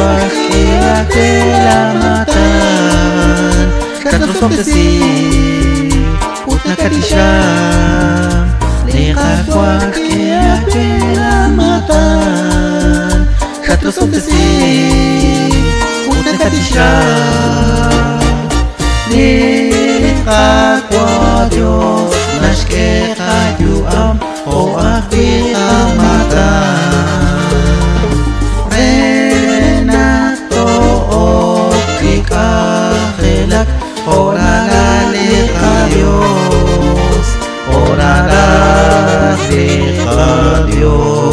que kelamatan Katrusok kasi Utna katisham Liqaqwa que kelamatan Katrusok kasi Utna katisham Liqaqwa Dios Nashkeqa yu'am O akhi amatan Orala leja Dios, orala leja Dios.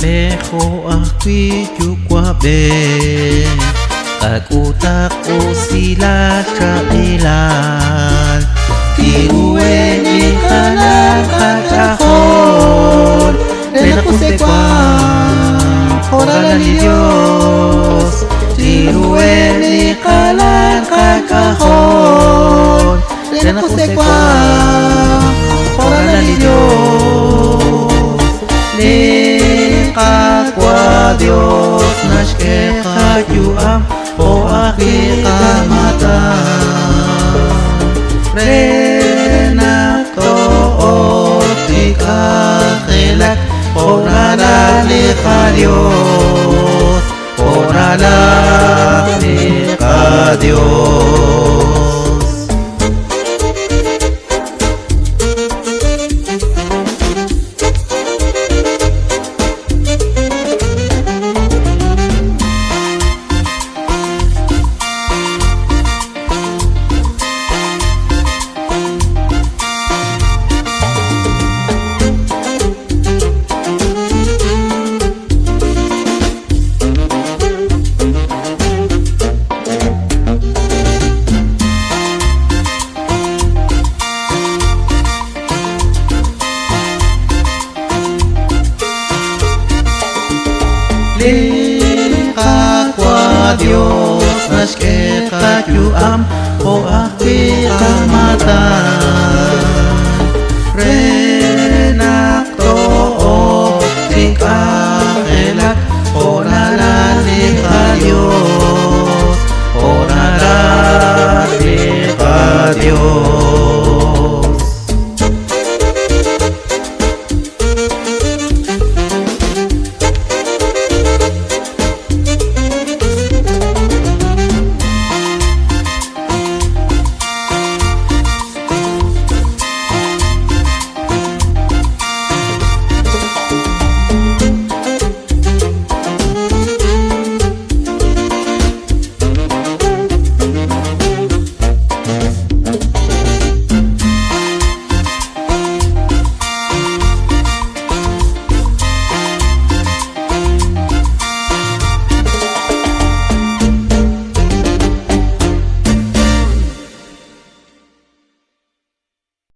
Leho akwi yukwa be Kagutak o sila kailan Tiruwe ikalang kakahon Renakusekwan Orala ni Dios Tiruwe ikalang kakahon Renakusekwan Orala ni Dios Liqaqwa Dios Nashkeqa yu'am O akhi amatan Renak to'otik akhilak Orala liqa Dios Orala liqa Dios Liqaqwa Dios Nashkeqa yu'am O akhi amatan